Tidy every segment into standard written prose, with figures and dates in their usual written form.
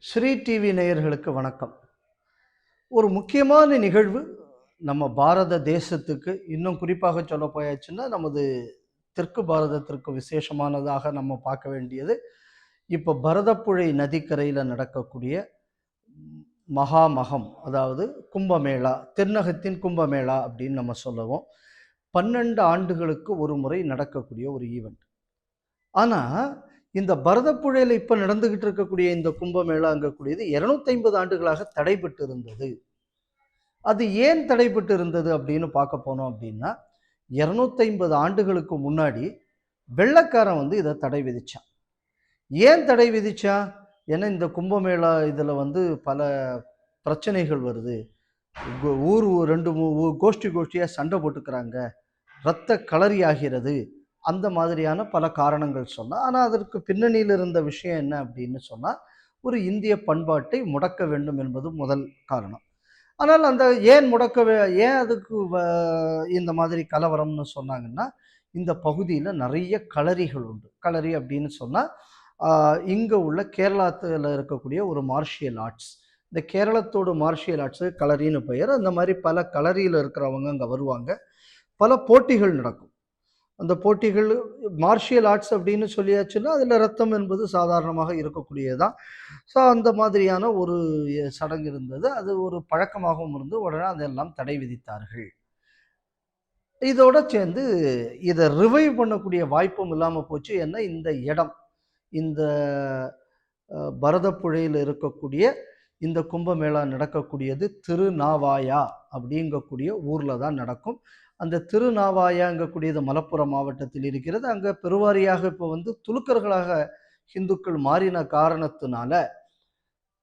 Sri TV நேயர்களுக்கு வணக்கம். ஒரு முக்கியமான நிகழ்வு நம்ம பாரத தேசத்துக்கு, இன்னும் குறிப்பாக சொல்ல போயாச்சுன்னா நமது தெற்கு பாரதத்திற்கு விசேஷமானதாக நம்ம பார்க்க வேண்டியது, இப்போ பரதப்புழை நதிக்கரையில் நடக்கக்கூடிய மகாமகம், அதாவது கும்பமேளா, தென்னகத்தின் கும்பமேளா அப்படின்னு நம்ம சொல்லுவோம். 12 ஆண்டுகளுக்கு ஒரு முறை நடக்கக்கூடிய ஒரு ஈவெண்ட். ஆனால் இந்த பரதப்புழையில் இப்போ நடந்துகிட்டு இருக்கக்கூடிய இந்த கும்பமேளாங்கக்கூடியது 250 ஆண்டுகளாக தடைபட்டு இருந்தது. அது ஏன் தடைபட்டு இருந்தது அப்படின்னு பார்க்க போனோம் அப்படின்னா, 250 ஆண்டுகளுக்கு முன்னாடி வெள்ளைக்காரன் வந்து இதை தடை விதிச்சான். ஏன் தடை விதிச்சான்? ஏன்னா இந்த கும்பமேளா இதில் வந்து பல பிரச்சனைகள் வருது. ஊர் 2 கோஷ்டியாக சண்டை போட்டுக்கிறாங்க, இரத்த களரி ஆகிறது, அந்த மாதிரியான பல காரணங்கள் சொன்னால். ஆனால் அதற்கு பின்னணியில் இருந்த விஷயம் என்ன அப்படின்னு சொன்னால், ஒரு இந்திய பண்பாட்டை முடக்க வேண்டும் என்பது முதல் காரணம். ஆனால் அந்த ஏன் ஏன் அதுக்கு இந்த மாதிரி கலவரம்னு சொன்னாங்கன்னா, இந்த பகுதியில் நிறைய களரிகள் உண்டு. களரி அப்படின்னு சொன்னால் இங்கே உள்ள கேரளத்தில் இருக்கக்கூடிய ஒரு மார்ஷியல் ஆர்ட்ஸ். இந்த கேரளத்தோட மார்ஷியல் ஆர்ட்ஸு களரின்னு பெயர். அந்த மாதிரி பல களரியில் இருக்கிறவங்க அங்கே வருவாங்க. பல போட்டிகள் நடக்கும். அந்த போட்டிகள் மார்ஷியல் ஆர்ட்ஸ் அப்படின்னு சொல்லியாச்சுன்னா அதில் ரத்தம் என்பது சாதாரணமாக இருக்கக்கூடியதுதான். ஸோ அந்த மாதிரியான ஒரு சடங்கு இருந்தது. அது ஒரு பழக்கமாகவும் இருந்து உடனே அதெல்லாம் தடை விதித்தார்கள். இதோட சேர்ந்து இதை ரிவைவ் பண்ணக்கூடிய வாய்ப்பும் இல்லாமல் போச்சு. ஏன்னா இந்த இடம், இந்த பரதப்புழையில் இருக்கக்கூடிய இந்த கும்பமேளா நடக்கக்கூடியது திருநாவாயா அப்படிங்கக்கூடிய ஊரில் தான் நடக்கும். அந்த திருநாவாயாங்கக்கூடியது மலப்புரம் மாவட்டத்தில் இருக்கிறது. அங்கே பெருவாரியாக இப்போ வந்து துலுக்கர்களாக ஹிந்துக்கள் மாறின காரணத்தினால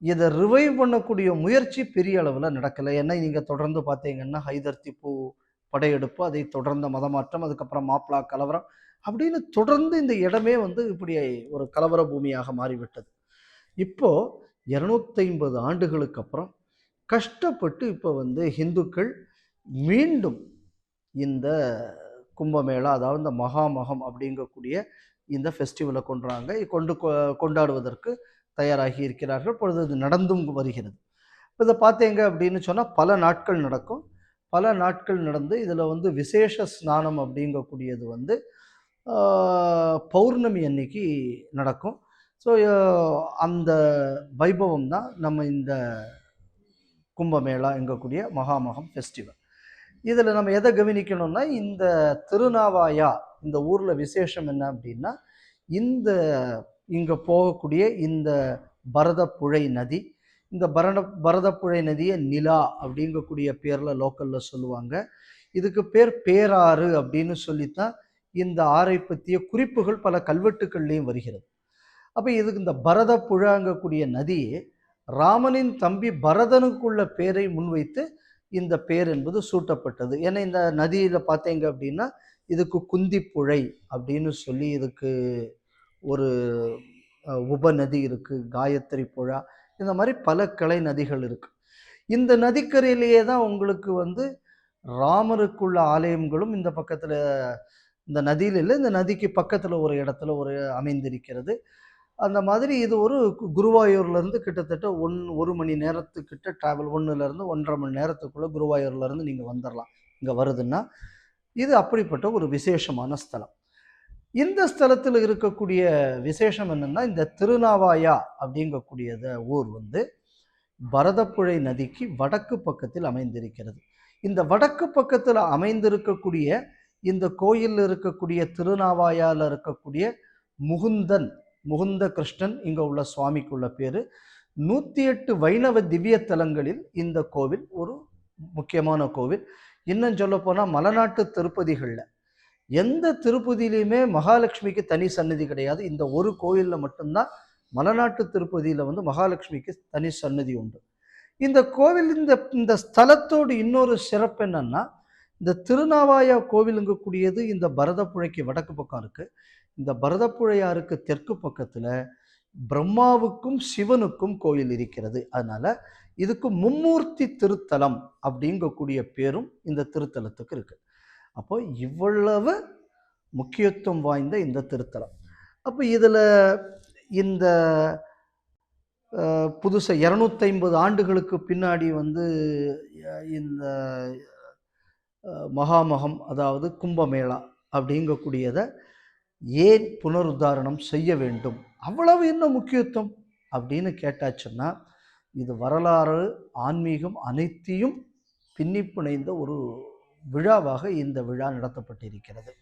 இதை ரிவைவ் பண்ணக்கூடிய முயற்சி பெரிய அளவில் நடக்கலை. ஏன்னா நீங்கள் தொடர்ந்து பார்த்தீங்கன்னா ஹைதர் திப்பு படையெடுப்பு, அதை தொடர்ந்த மதமாற்றம், அதுக்கப்புறம் மாப்ளா கலவரம் அப்படின்னு தொடர்ந்து இந்த இடமே வந்து இப்படி ஒரு கலவர பூமியாக மாறிவிட்டது. இப்போ 250 ஆண்டுகளுக்கு அப்புறம் கஷ்டப்பட்டு இப்போ வந்து ஹிந்துக்கள் மீண்டும் இந்த கும்பமேளா, அதாவது இந்த மகாமகம் அப்படிங்கக்கூடிய இந்த ஃபெஸ்டிவலை கொண்டாடுவதற்கு தயாராகி இருக்கிறார்கள். இப்பொழுது அது நடந்தும் வருகிறது. இப்போ இதை பார்த்தீங்க அப்படின்னு சொன்னால் பல நாட்கள் நடக்கும். பல நாட்கள் நடந்து இதில் வந்து விசேஷ ஸ்நானம் அப்படிங்கக்கூடியது வந்து பௌர்ணமி அன்னைக்கு நடக்கும். ஸோ அந்த வைபவம் தான் நம்ம இந்த கும்பமேளா எங்கக்கூடிய மகாமகம் ஃபெஸ்டிவல். இதில் நம்ம எதை கவனிக்கணும்னா, இந்த திருநாவாயா இந்த ஊரில் விசேஷம் என்ன அப்படின்னா, இங்கே போகக்கூடிய இந்த பரதப்புழை நதி, இந்த பரதப்புழை நதியை நிலா அப்படிங்கக்கூடிய பேரில் லோக்கலில் சொல்லுவாங்க. இதுக்கு பேர் பேராறு அப்படின்னு சொல்லித்தான் இந்த ஆறை பற்றிய குறிப்புகள் பல கல்வெட்டுக்கள்லையும் வருகிறது. அப்போ இதுக்கு இந்த பரதப்புழாங்கக்கூடிய நதி ராமனின் தம்பி பரதனுக்குள்ள பேரை முன்வைத்து இந்த பேர் என்பது சூட்டப்பட்டது. ஏன்னா இந்த நதியில் பார்த்தீங்க அப்படின்னா இதுக்கு குந்திப்புழை அப்படின்னு சொல்லி இதுக்கு ஒரு உபநதி இருக்குது, காயத்ரி புழா, இந்த மாதிரி பல கிளை நதிகள் இருக்கு. இந்த நதிக்கரையிலேயே தான் உங்களுக்கு வந்து ராமருக்குள்ள ஆலயங்களும் இந்த பக்கத்தில், இந்த நதியில் இல்லை, இந்த நதிக்கு பக்கத்தில் ஒரு இடத்துல ஒரு அமைந்திருக்கிறது. அந்த மாதிரி இது ஒரு குருவாயூர்லேருந்து கிட்டத்தட்ட 1 மணி நேரத்துக்கிட்ட ட்ராவல், 1லேருந்து 1.5 மணி நேரத்துக்குள்ளே குருவாயூர்லேருந்து நீங்கள் வந்துடலாம். இங்கே வருதுன்னா இது அப்படிப்பட்ட ஒரு விசேஷமான ஸ்தலம். இந்த ஸ்தலத்தில் இருக்கக்கூடிய விசேஷம் என்னென்னா, இந்த திருநாவாயா அப்படிங்கக்கூடியத ஊர் வந்து பரதப்புழை நதிக்கு வடக்கு பக்கத்தில் அமைந்திருக்கிறது. இந்த வடக்கு பக்கத்தில் அமைந்திருக்கக்கூடிய இந்த கோயிலில் இருக்கக்கூடிய திருநாவாயாவில் இருக்கக்கூடிய முகுந்த கிருஷ்ணன் இங்கே உள்ள சுவாமிக்குள்ள பேர். 108 வைணவ திவ்ய தலங்களில் இந்த கோவில் ஒரு முக்கியமான கோவில். இன்னும் சொல்ல போனால் மலைநாட்டு திருப்பதிகளில் எந்த திருப்பதியிலையுமே மகாலட்சுமிக்கு தனி சன்னதி கிடையாது. இந்த ஒரு கோயிலில் மட்டும்தான் மலைநாட்டு திருப்பதியில் வந்து மகாலட்சுமிக்கு தனி சன்னதி உண்டு. இந்த கோவில் இந்த ஸ்தலத்தோடு இன்னொரு சிறப்பு என்னன்னா, இந்த திருநாவாயா கோவிலுங்கக்கூடியது இந்த பரதப்புழைக்கு வடக்கு பக்கம் இருக்கு. இந்த பரதப்புழையாருக்கு தெற்கு பக்கத்தில் பிரம்மாவுக்கும் சிவனுக்கும் கோயில் இருக்கிறது. அதனால இதுக்கு மும்மூர்த்தி திருத்தலம் அப்படிங்கக்கூடிய பேரும் இந்த திருத்தலத்துக்கு இருக்கு. அப்போ இவ்வளவு முக்கியத்துவம் வாய்ந்த இந்த திருத்தலம். அப்போ இதில் இந்த புதுசாக 250 ஆண்டுகளுக்கு பின்னாடி வந்து இந்த மகாமகம், அதாவது கும்பமேளா அப்படிங்கக்கூடியதை ஏன் புனருத்தாரணம் செய்ய வேண்டும், அவ்வளவு என்ன முக்கியத்துவம் அப்படின்னு கேட்டாச்சுன்னா, இது வரலாறு, ஆன்மீகம் அனைத்தையும் பின்னி பிணைந்த ஒரு விழாவாக இந்த விழா நடத்தப்பட்டிருக்கிறது.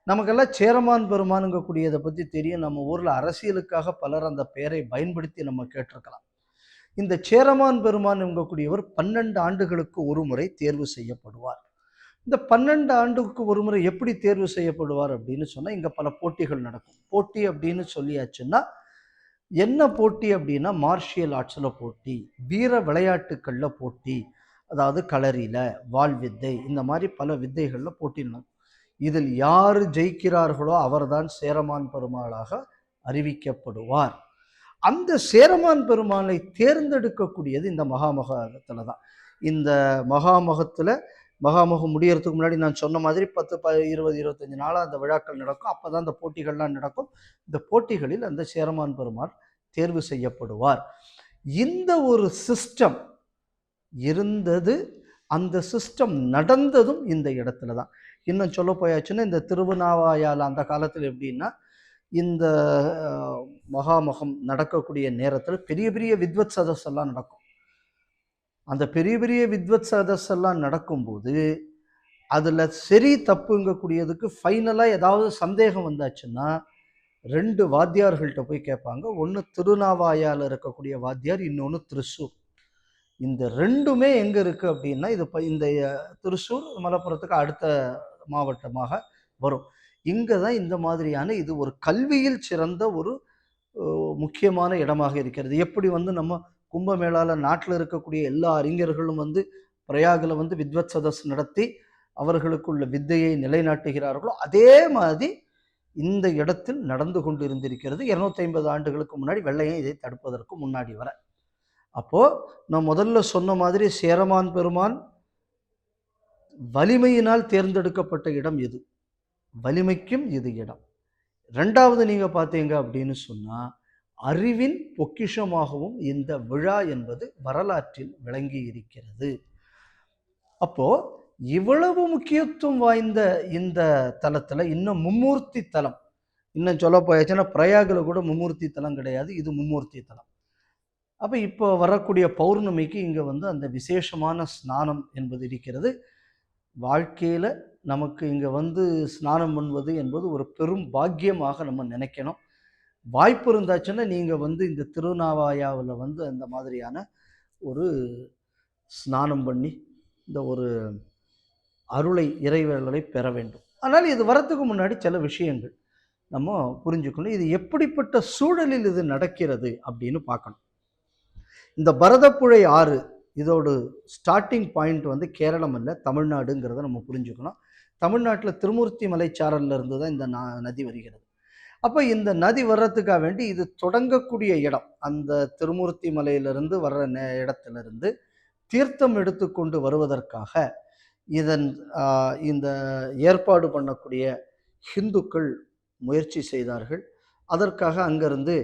நமக்கெல்லாம் சேரமான் பெருமானுங்கக்கூடியதை பற்றி தெரியும். நம்ம ஊரில் அரசியலுக்காக பலர் அந்த பெயரை பயன்படுத்தி நம்ம கேட்டிருக்கலாம். இந்த சேரமான் பெருமான் என்கக்கூடியவர் 12 ஆண்டுகளுக்கு ஒரு முறை தேர்வு செய்யப்படுவார். இந்த 12 ஆண்டுக்கு ஒரு முறை எப்படி தேர்வு செய்யப்படுவார் அப்படின்னு சொன்னால், இங்கே பல போட்டிகள் நடக்கும். போட்டி அப்படின்னு சொல்லியாச்சுன்னா என்ன போட்டி அப்படின்னா, மார்ஷியல் ஆர்ட்ஸில் போட்டி, வீர விளையாட்டுக்களில் போட்டி, அதாவது களரியில், வாள்வித்தை, இந்த மாதிரி பல வித்தைகளில் போட்டி நடக்கும். இதில் யார் ஜெயிக்கிறார்களோ அவர்தான் சேரமான் பெருமாளாக அறிவிக்கப்படுவார். அந்த சேரமான் பெருமாளை தேர்ந்தெடுக்கக்கூடியது இந்த மகாமகத்தில் தான். இந்த மகாமகம் முடியறதுக்கு முன்னாடி நான் சொன்ன மாதிரி 10, 20, 25 நாளாக அந்த விழாக்கள் நடக்கும். அப்போ தான் அந்த போட்டிகள்லாம் நடக்கும். இந்த போட்டிகளில் அந்த சேரமான் பெருமாள் தேர்வு செய்யப்படுவார். இந்த ஒரு சிஸ்டம் இருந்தது, அந்த சிஸ்டம் நடந்ததும் இந்த இடத்துல தான். இன்னும் சொல்ல போயாச்சுன்னா, இந்த திருவண்ணாவாயால் அந்த காலத்தில் எப்படின்னா, இந்த மகாமகம் நடக்கக்கூடிய நேரத்தில் பெரிய பெரிய வித்வத் சதஸ் எல்லாம் நடக்கும். அந்த பெரிய பெரிய வித்வத் சதஸ் எல்லாம் நடக்கும்போது அதில் சரி தப்புங்கக்கூடியதுக்கு ஃபைனலாக ஏதாவது சந்தேகம் வந்தாச்சுன்னா 2 வாத்தியார்கள்ட்ட போய் கேட்பாங்க. ஒன்று திருநாவாயால் இருக்கக்கூடிய வாத்தியார், இன்னொன்று திருச்சூர். இந்த 2மே எங்கே இருக்குது அப்படின்னா, இது இந்த திருச்சூர் மலப்புரத்துக்கு அடுத்த மாவட்டமாக வரும். இங்கே தான் இந்த மாதிரியான இது ஒரு கல்வியில் சிறந்த ஒரு முக்கியமான இடமாக இருக்கிறது. எப்படி வந்து நம்ம கும்பமேளாவில் நாட்டில் இருக்கக்கூடிய எல்லா அறிஞர்களும் வந்து பிரயாகில் வந்து வித்வத் சதஸ் நடத்தி அவர்களுக்குள்ள வித்தையை நிலைநாட்டுகிறார்களோ, அதே மாதிரி இந்த இடத்தில் நடந்து கொண்டு இருந்திருக்கிறது 250 ஆண்டுகளுக்கு முன்னாடி, வெள்ளையன் இதை தடுப்பதற்கு முன்னாடி வர. அப்போது நான் முதல்ல சொன்ன மாதிரி சேரமான் பெருமான் வலிமையினால் தேர்ந்தெடுக்கப்பட்ட இடம் இது, வலிமைக்கும் இது இடம். 2வது நீங்கள் பார்த்தீங்க அப்படின்னு சொன்னால், அறிவின் பொக்கிஷமாகவும் இந்த விழா என்பது வரலாற்றில் விளங்கி இருக்கிறது. அப்போ இவ்வளவு முக்கியத்துவம் வாய்ந்த இந்த தலத்தில் இன்னும் மும்மூர்த்தி தலம், இன்னும் சொல்ல போயாச்சுன்னா பிரயாகில் கூட மும்மூர்த்தி தலம் கிடையாது, இது மும்மூர்த்தி தலம். அப்போ இப்போ வரக்கூடிய பௌர்ணமிக்கு இங்கே வந்து அந்த விசேஷமான ஸ்நானம் என்பது இருக்கிறது. வாழ்க்கையில் நமக்கு இங்கே வந்து ஸ்நானம் பண்ணுவது என்பது ஒரு பெரும் பாக்கியமாக நம்ம நினைக்கணும். வாய்ப்பு இருந்தாச்சுன்னா நீங்கள் வந்து இந்த திருநாவாயாவில் வந்து அந்த மாதிரியான ஒரு ஸ்நானம் பண்ணி இந்த ஒரு அருளை, இறைவர்களை பெற வேண்டும். ஆனால் இது வரத்துக்கு முன்னாடி சில விஷயங்கள் நம்ம புரிஞ்சுக்கணும். இது எப்படிப்பட்ட சூழலில் இது நடக்கிறது அப்படின்னு பார்க்கணும். இந்த பரதப்புழை ஆறு, இதோட ஸ்டார்டிங் பாயிண்ட் வந்து கேரளம் அல்ல, தமிழ்நாடுங்கிறத நம்ம புரிஞ்சுக்கணும். தமிழ்நாட்டில் திருமூர்த்தி மலைச்சாரல்ல இருந்து தான் இந்த நதி வருகிறது. அப்போ இந்த நதி வர்றதுக்காக வேண்டி இது தொடங்கக்கூடிய இடம், அந்த திருமூர்த்தி மலையிலிருந்து வர்ற இடத்திலிருந்து தீர்த்தம் எடுத்துக்கொண்டு வருவதற்காக இந்த ஏற்பாடு பண்ணக்கூடிய ஹிந்துக்கள் முயற்சி செய்தார்கள். அதற்காக அங்கிருந்து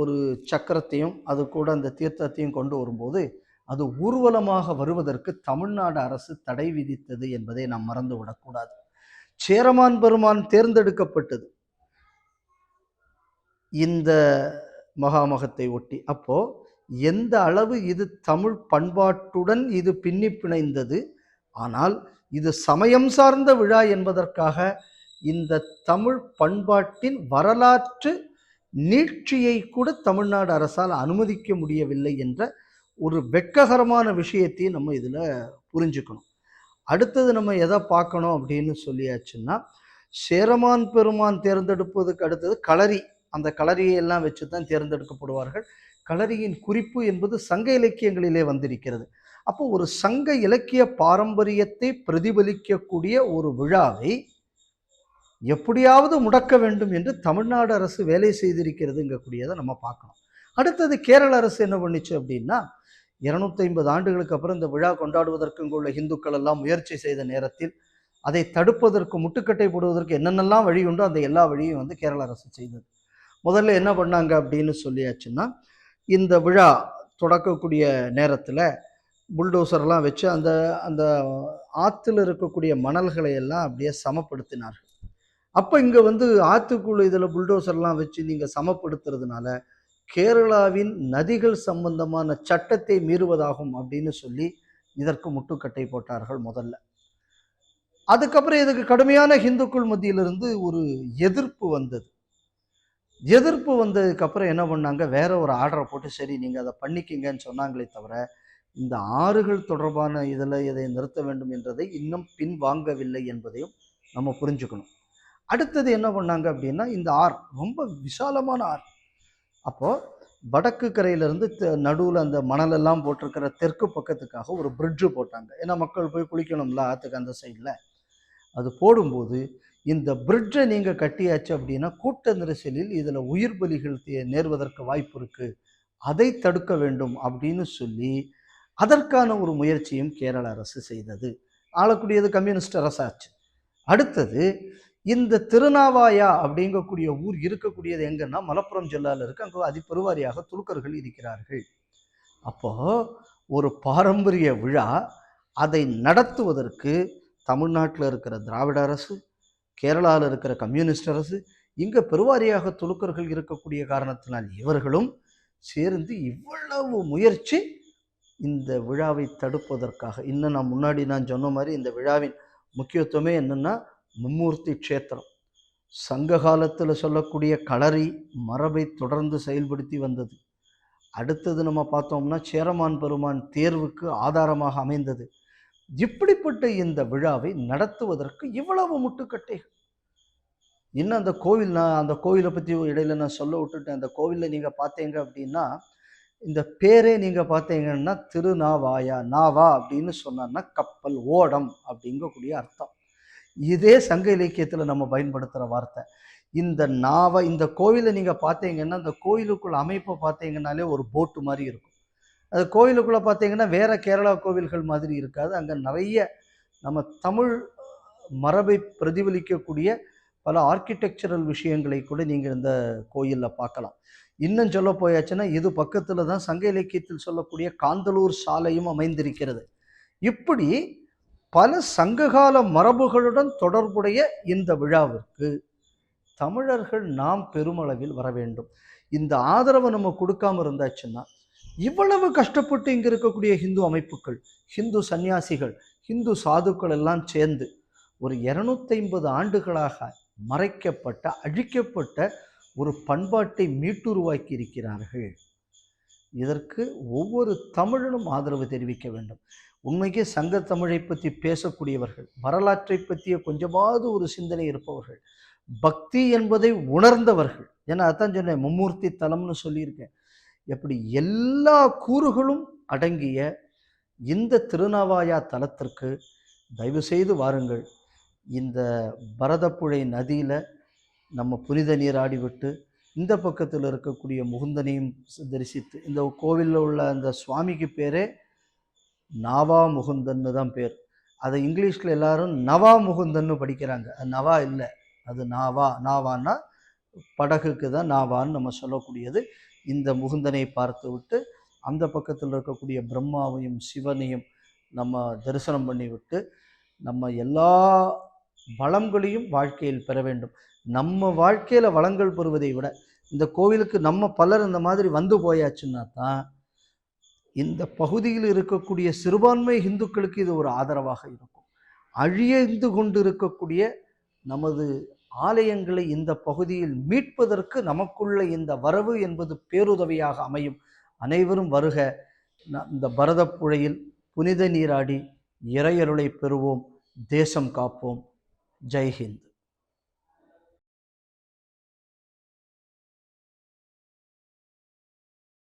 ஒரு சக்கரத்தையும் அது கூட அந்த தீர்த்தத்தையும் கொண்டு வரும்போது அது ஊர்வலமாக வருவதற்கு தமிழ்நாடு அரசு தடை விதித்தது என்பதை நாம் மறந்து விடக்கூடாது. சேரமான் பெருமான் தேர்ந்தெடுக்கப்பட்டது இந்த மகாமகத்தை ஒட்டி. அப்போ எந்த அளவு இது தமிழ் பண்பாட்டுடன் இது பின்னி பிணைந்தது. ஆனால் இது சமயம் சார்ந்த விழா என்பதற்காக இந்த தமிழ் பண்பாட்டின் வரலாற்று நீட்சியை கூட தமிழ்நாடு அரசால் அனுமதிக்க முடியவில்லை என்ற ஒரு வெட்ககரமான விஷயத்தை நம்ம இதில் புரிஞ்சுக்கணும். அடுத்தது நம்ம எதை பார்க்கணும் அப்படின்னு சொல்லியாச்சுன்னா, சேரமான் பெருமான் தேர்ந்தெடுப்பதுக்கு அடுத்தது களரி. அந்த களரியெல்லாம் வச்சு தான் தேர்ந்தெடுக்கப்படுவார்கள். களரியின் குறிப்பு என்பது சங்க இலக்கியங்களிலே வந்திருக்கிறது. அப்போ ஒரு சங்க இலக்கிய பாரம்பரியத்தை பிரதிபலிக்கக்கூடிய ஒரு விழாவை எப்படியாவது முடக்க வேண்டும் என்று தமிழ்நாடு அரசு வேலை செய்திருக்கிறதுங்கக்கூடியதை நம்ம பார்க்கணும். அடுத்தது கேரள அரசு என்ன பண்ணிச்சு அப்படின்னா, 250 ஆண்டுகளுக்கு அப்புறம் இந்த விழா கொண்டாடுவதற்கு இங்குள்ள இந்துக்கள் எல்லாம் முயற்சி செய்த நேரத்தில் அதை தடுப்பதற்கு, முட்டுக்கட்டை போடுவதற்கு என்னென்னலாம் வழி உண்டோ அந்த எல்லா வழியும் வந்து கேரள அரசு செய்தது. முதல்ல என்ன பண்ணாங்க அப்படின்னு சொல்லியாச்சுன்னா, இந்த விழா தொடக்கக்கூடிய நேரத்தில் புல்டோசர்லாம் வச்சு அந்த அந்த ஆற்றுல இருக்கக்கூடிய மணல்களை எல்லாம் அப்படியே சமப்படுத்தினார்கள். அப்போ இங்கே வந்து ஆற்றுக்குள்ள இதில் புல்டோசர்லாம் வச்சு நீங்கள் சமப்படுத்துறதுனால கேரளாவின் நதிகள் சம்பந்தமான சட்டத்தை மீறுவதாகும் அப்படின்னு சொல்லி இதற்கு முட்டுக்கட்டை போட்டார்கள் முதல்ல. அதுக்கப்புறம் இதுக்கு கடுமையான இந்துக்கள் மத்தியிலிருந்து ஒரு எதிர்ப்பு வந்தது. எதிர்ப்பு வந்ததுக்கப்புறம் என்ன பண்ணாங்க, வேற ஒரு ஆர்டரை போட்டு சரி நீங்கள் அதை பண்ணிக்கிங்கன்னு சொன்னாங்களே தவிர இந்த ஆறுகள் தொடர்பான இதில் இதை நிறுத்த வேண்டும் என்றதை இன்னும் பின் வாங்கவில்லை என்பதையும் நம்ம புரிஞ்சுக்கணும். அடுத்தது என்ன பண்ணாங்க அப்படின்னா, இந்த ஆறு ரொம்ப விசாலமான ஆறு. அப்போது வடக்கு கரையிலேருந்து நடுவில் அந்த மணலெல்லாம் போட்டிருக்கிற தெற்கு பக்கத்துக்காக ஒரு பிரிட்ஜு போட்டாங்க. ஏன்னா மக்கள் போய் குளிக்கணும்ல ஆற்றுக்கு அந்த சைடில். அது போடும்போது இந்த பிரிட்ஜை நீங்கள் கட்டியாச்சு அப்படின்னா கூட்ட நெரிசலில் இதில் உயிர் பலிகள் நேர்வதற்கு வாய்ப்பு இருக்குது, அதை தடுக்க வேண்டும் அப்படின்னு சொல்லி அதற்கான ஒரு முயற்சியும் கேரள அரசு செய்தது. ஆளக்கூடியது கம்யூனிஸ்ட் அரசாச்சு. அடுத்தது இந்த திருநாவாயா அப்படிங்கக்கூடிய ஊர் இருக்கக்கூடியது எங்கன்னா மலப்புரம் ஜில்லாவில் இருக்கு. அங்கே அதிபெருவாரியாக துலுக்கர்கள் இருக்கிறார்கள். அப்போ ஒரு பாரம்பரிய விழா அதை நடத்துவதற்கு தமிழ்நாட்டில் இருக்கிற திராவிட அரசு, கேரளாவில் இருக்கிற கம்யூனிஸ்ட் அரசு, இங்கே பெருவாரியாக துலுக்கர்கள் இருக்கக்கூடிய காரணத்தினால் இவர்களும் சேர்ந்து இவ்வளவு முயற்சி இந்த விழாவை தடுப்பதற்காக. இன்னும் நான் சொன்ன மாதிரி இந்த விழாவின் முக்கியத்துவமே என்னென்னா மும்மூர்த்தி க்ஷேத்திரம். சங்க காலத்தில் சொல்லக்கூடிய களரி மரபை தொடர்ந்து செயல்படுத்தி வந்தது. அடுத்தது நம்ம பார்த்தோம்னா சேரமான் பெருமான் தேர்வுக்கு ஆதாரமாக அமைந்தது. இப்படிப்பட்ட இந்த விழாவை நடத்துவதற்கு இவ்வளவு முட்டுக்கட்டைகள். இன்னும் அந்த கோவில், நான் அந்த கோவிலை பற்றி இடையில நான் சொல்ல விட்டுட்டேன். அந்த கோவிலில் நீங்கள் பார்த்தீங்க அப்படின்னா இந்த பேரே நீங்கள் பார்த்தீங்கன்னா திருநாவாயா, நாவா அப்படின்னு சொன்னான்னா கப்பல், ஓடம் அப்படிங்கக்கூடிய அர்த்தம். இதே சங்க இலக்கியத்தில் நம்ம பயன்படுத்துகிற வார்த்தை. இந்த நாவா, இந்த கோவிலை நீங்கள் பார்த்தீங்கன்னா அந்த கோயிலுக்குள்ள அமைப்பை பார்த்தீங்கன்னாலே ஒரு போட்டு மாதிரி இருக்கும். அது கோயிலுக்குள்ளே பார்த்தீங்கன்னா வேறு கேரளா கோவில்கள் மாதிரி இருக்காது. அங்கே நிறைய நம்ம தமிழ் மரபை பிரதிபலிக்கக்கூடிய பல ஆர்கிடெக்சரல் விஷயங்களை கூட நீங்கள் இந்த கோயிலில் பார்க்கலாம். இன்னும் சொல்ல போயாச்சுன்னா இது பக்கத்தில் தான் சங்க இலக்கியத்தில் சொல்லக்கூடிய காந்தலூர் சாலையும் அமைந்திருக்கிறது. இப்படி பல சங்ககால மரபுகளுடன் தொடர்புடைய இந்த விழாவிற்கு தமிழர்கள் நாம் பெருமளவில் வர வேண்டும். இந்த ஆதரவை நம்ம கொடுக்காம இருந்தாச்சுன்னா இவ்வளவு கஷ்டப்பட்டு இங்கே இருக்கக்கூடிய ஹிந்து அமைப்புகள், ஹிந்து சன்னியாசிகள், ஹிந்து சாதுக்கள் எல்லாம் சேர்ந்து ஒரு 250 ஆண்டுகளாக மறைக்கப்பட்ட, அழிக்கப்பட்ட ஒரு பண்பாட்டை மீட்டுருவாக்கி இருக்கிறார்கள். இதற்கு ஒவ்வொரு தமிழனும் ஆதரவு தெரிவிக்க வேண்டும். உண்மைக்கே சங்க தமிழை பற்றி பேசக்கூடியவர்கள், வரலாற்றை பற்றிய கொஞ்சமாவது ஒரு சிந்தனை இருப்பவர்கள், பக்தி என்பதை உணர்ந்தவர்கள். ஏன்னா அதான் சொன்னேன், மும்மூர்த்தி தலம்னு சொல்லியிருக்கேன். எப்படி எல்லா கூறுகளும் அடங்கிய இந்த திருநாவாயா தலத்திற்கு தயவு செய்து வாருங்கள். இந்த பரதப்புழை நதியில் நம்ம புனித நீராடி விட்டு இந்த பக்கத்தில் இருக்கக்கூடிய முகுந்தனையும் தரிசித்து, இந்த கோவிலில் உள்ள அந்த சுவாமிக்கு பேரே நாவா முகுந்தன்னு தான் பேர். அதை இங்கிலீஷில் எல்லாரும் நவா முகுந்தன்னு படிக்கிறாங்க. அது நவா இல்லை, அது நாவா. நாவான்னா படகுக்கு தான் நாவான்னு நம்ம சொல்லக்கூடியது. இந்த முகுந்தனை பார்த்து விட்டு அந்த பக்கத்தில் இருக்கக்கூடிய பிரம்மாவையும் சிவனையும் நம்ம தரிசனம் பண்ணி விட்டு நம்ம எல்லா வளங்களையும் வாழ்க்கையில் பெற வேண்டும். நம்ம வாழ்க்கையில் வளங்கள் பெறுவதை விட இந்த கோவிலுக்கு நம்ம பலர் இந்த மாதிரி வந்து போயாச்சுன்னா தான் இந்த பகுதியில் இருக்கக்கூடிய சிறுபான்மை இந்துக்களுக்கு இது ஒரு ஆதரவாக இருக்கும். அழிந்து கொண்டு இருக்கக்கூடிய நமது ஆலயங்களை இந்த பகுதியில் மீட்பதற்கு நமக்குள்ள இந்த வரவு என்பது பேருதவியாக அமையும். அனைவரும் வருக. இந்த பரதப்புழையில் புனித நீராடி இறையருளை பெறுவோம். தேசம் காப்போம். ஜெய்ஹிந்த்.